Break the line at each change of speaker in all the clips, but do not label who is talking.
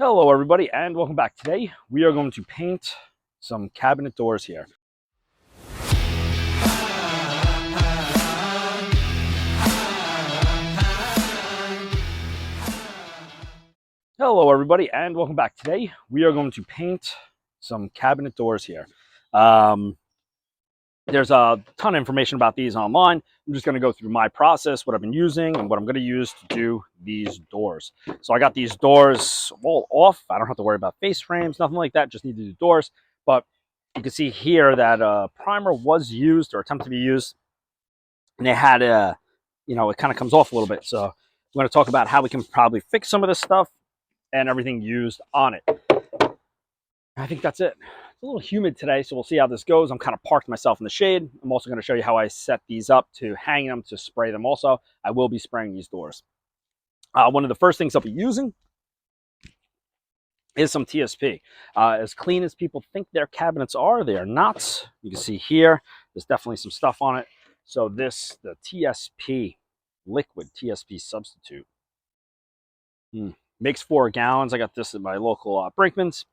Hello everybody and welcome back. Today we are going to paint some cabinet doors here. Hello everybody and welcome back. Today we are going to paint some cabinet doors here. There's a ton of information about these online. I'm just going to go through my process, what I've been using, and what I'm going to use to do these doors. So I got these doors all off. I don't have to worry about face frames, nothing like that. Just need to do doors. But you can see here that primer was used or attempted to be used. And they had a, it kind of comes off a little bit. So I'm going to talk about how we can probably fix some of this stuff and everything used on it. I think that's it. It's a little humid today, so we'll see how this goes. I'm kind of parked myself in the shade. I'm also going to show you how I set these up to hang them, to spray them also. I will be spraying these doors. One of the first things I'll be using is some TSP. As clean as people think their cabinets are, they are not. You can see here, there's definitely some stuff on it. So the TSP, liquid TSP substitute. Makes 4 gallons. I got this at my local Brinkman's.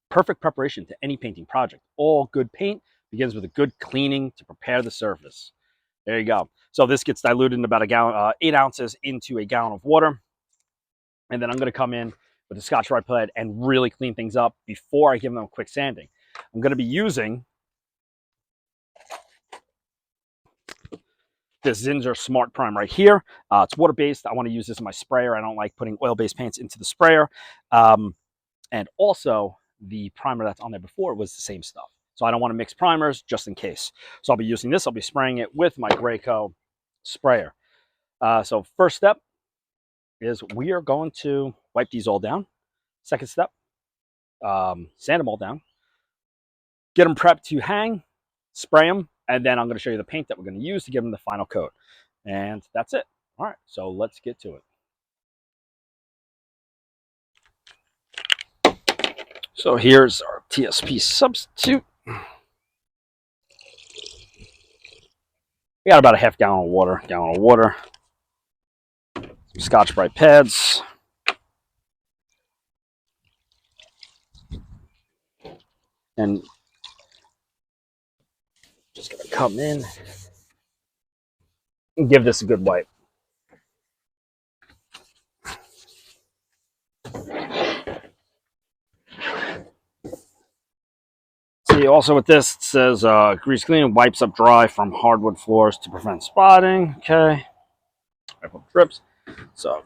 Perfect preparation to any painting project. All good paint begins with a good cleaning to prepare the surface. There you go. So this gets diluted in about a gallon, 8 ounces into a gallon of water. And then I'm going to come in with a Scotch-Brite pad and really clean things up before I give them a quick sanding. I'm going to be using this Zinsser Smart Prime right here. It's water-based. I want to use this in my sprayer. I don't like putting oil-based paints into the sprayer. And also, the primer that's on there before was the same stuff. So I don't want to mix primers just in case. So I'll be using this. I'll be spraying it with my Graco sprayer. So first step is we are going to wipe these all down. Second step, sand them all down. Get them prepped to hang, spray them, and then I'm going to show you the paint that we're going to use to give them the final coat. And that's it. All right, so let's get to it. So here's our TSP substitute. We got about a half gallon of water, some Scotch-Brite pads, and just gonna come in and give this a good wipe. See, also with this, it says grease clean, wipes up dry from hardwood floors to prevent spotting. Okay. I put drips. So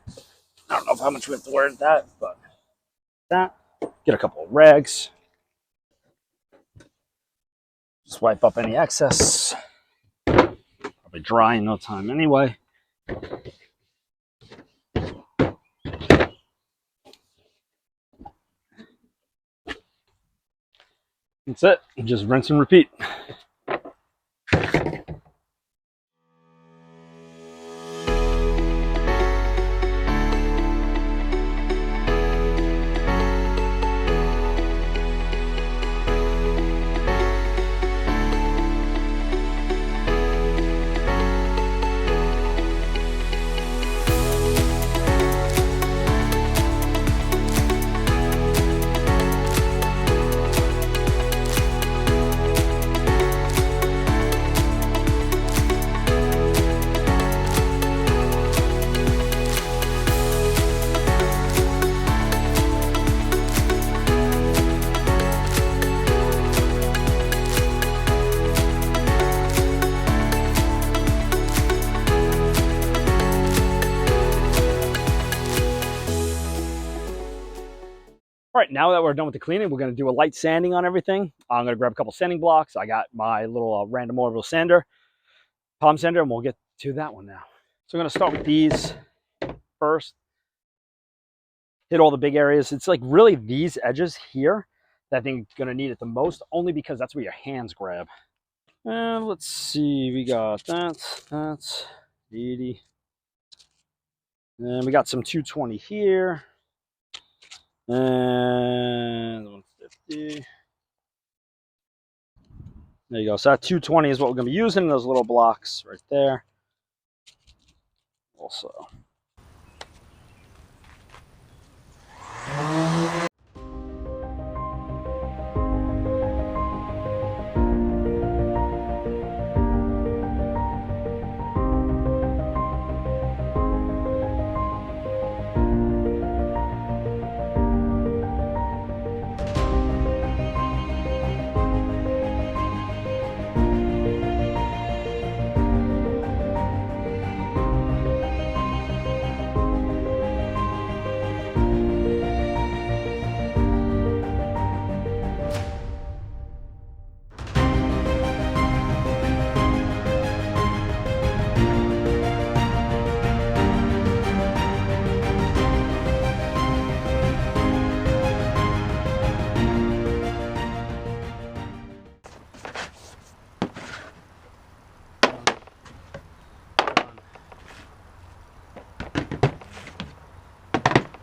I don't know how much we have to worry with that, but that. Get a couple of rags. Just wipe up any excess. Probably dry in no time anyway. That's it. Just rinse and repeat. All right, now that we're done with the cleaning, we're going to do a light sanding on everything. I'm going to grab a couple sanding blocks. I got my little random orbital sander, palm sander, and we'll get to that one now. So I'm going to start with these first. Hit all the big areas. It's like really these edges here that I think are going to need it the most, only because that's where your hands grab. And let's see, we got that's 80. And we got some 220 here. And 150. There you go. So that 220 is what we're going to be using, those little blocks right there. Also.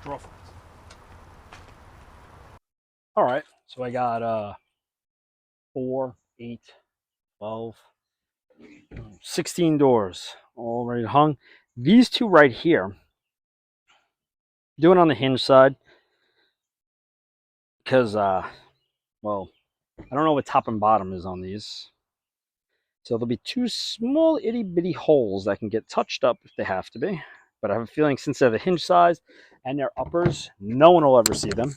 drawer frames. All right, so I got 4, 8, 12, 16 doors already hung. These two right here, doing on the hinge side, because, well, I don't know what top and bottom is on these. So there'll be 2 small itty bitty holes that can get touched up if they have to be. But I have a feeling since they're the hinge size and they're uppers, no one will ever see them.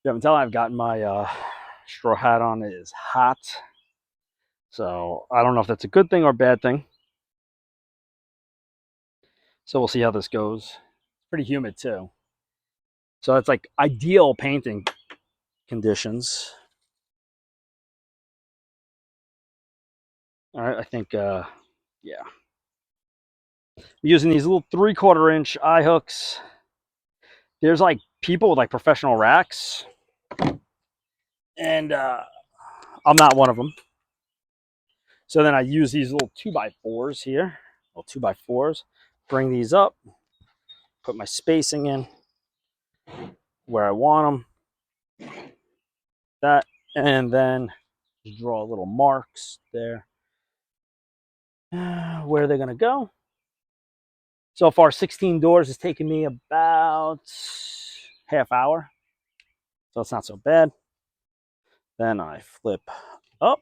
You haven't tell I've gotten my straw hat on. It is hot. So I don't know if that's a good thing or a bad thing. So we'll see how this goes. It's pretty humid too. So it's like ideal painting conditions. All right, I think, yeah. I'm using these little 3/4 inch eye hooks. There's like people with like professional racks. And I'm not one of them. So then I use these little 2x4s here. Little 2x4s. Bring these up. Put my spacing in where I want them. That. And then just draw little marks there. Where they're going to go. So far, 16 doors has taken me about half hour. So it's not so bad. Then I flip up.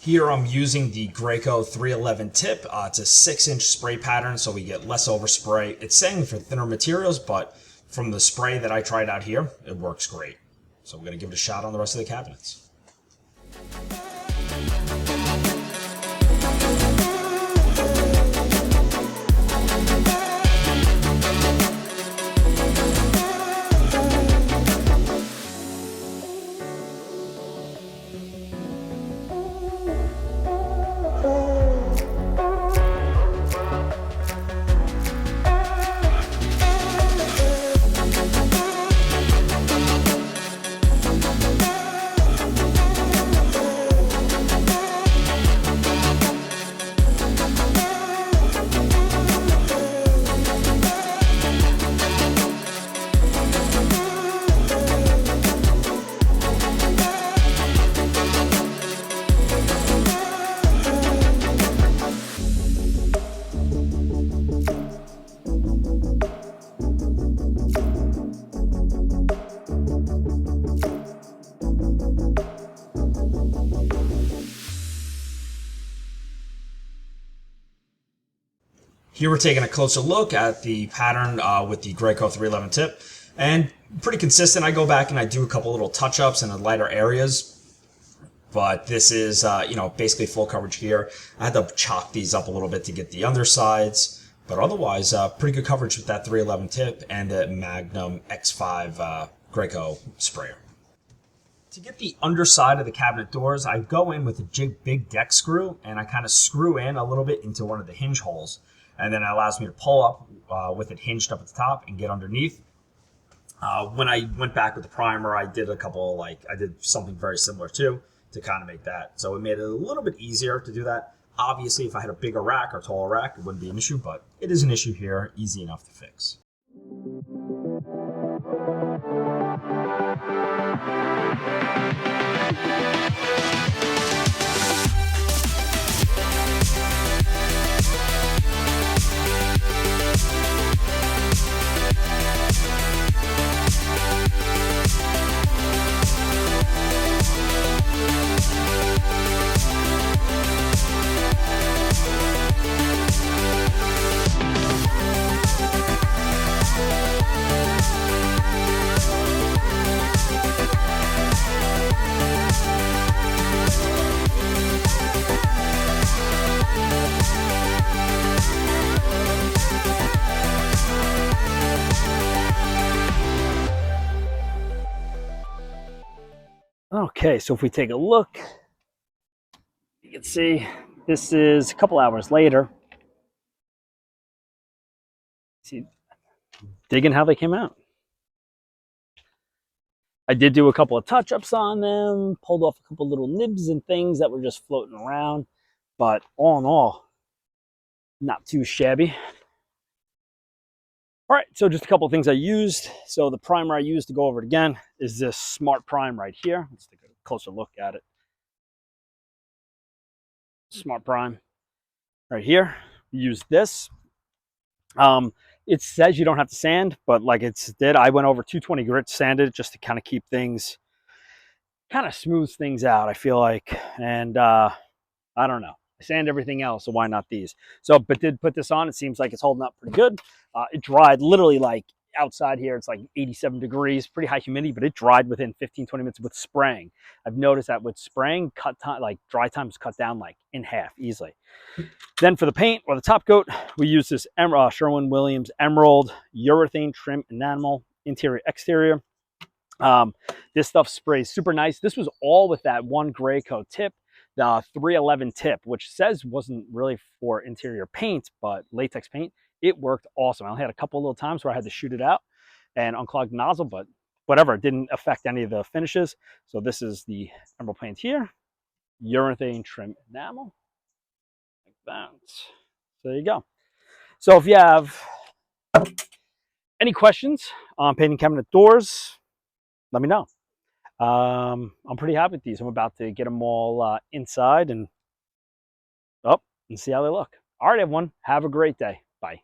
Here I'm using the Graco 311 tip. It's a 6-inch spray pattern, so we get less overspray. It's saying for thinner materials, but from the spray that I tried out here, it works great. So we're going to give it a shot on the rest of the cabinets. Here we're taking a closer look at the pattern with the Graco 311 tip, and pretty consistent. I go back and I do a couple little touch-ups in the lighter areas, but this is, basically full coverage here. I had to chalk these up a little bit to get the undersides, but otherwise, pretty good coverage with that 311 tip and the Magnum X5 Graco sprayer. To get the underside of the cabinet doors, I go in with a big deck screw, and I kind of screw in a little bit into one of the hinge holes. And then it allows me to pull up with it hinged up at the top and get underneath. When I went back with the primer, I did I did something very similar too to kind of make that. So it made it a little bit easier to do that. Obviously, if I had a bigger rack or taller rack, it wouldn't be an issue, but it is an issue here, easy enough to fix. Okay, so if we take a look, you can see this is a couple hours later. See, digging how they came out. I did do a couple of touch-ups on them, pulled off a couple little nibs and things that were just floating around, but all in all, not too shabby. All right, so just a couple of things I used. So the primer I used, to go over it again, is this Smart Prime right here. Let's take a closer look at it. Smart Prime right here. Use this. It says you don't have to sand, but like it did, I went over 220 grit, sanded just to kind of keep things, kind of smooths things out, I feel like. And I don't know. I sand everything else, so why not these? So, but did put this on. It seems like it's holding up pretty good. It dried literally like outside here. It's like 87 degrees, pretty high humidity, but it dried within 15, 20 minutes with spraying. I've noticed that with spraying, cut time, like dry time is cut down like in half easily. Then for the paint or the top coat, we use this Sherwin-Williams Emerald urethane trim enamel interior exterior. This stuff sprays super nice. This was all with that one Graco tip, the 311 tip, which says wasn't really for interior paint, but latex paint. It worked awesome. I only had a couple little times where I had to shoot it out and unclog the nozzle, but whatever, it didn't affect any of the finishes. So this is the emerald paint here, urethane trim enamel, like that. So there you go. So if you have any questions on painting cabinet doors, let me know. I'm pretty happy with these. I'm about to get them all inside and see how they look. All right, everyone. Have a great day. Bye.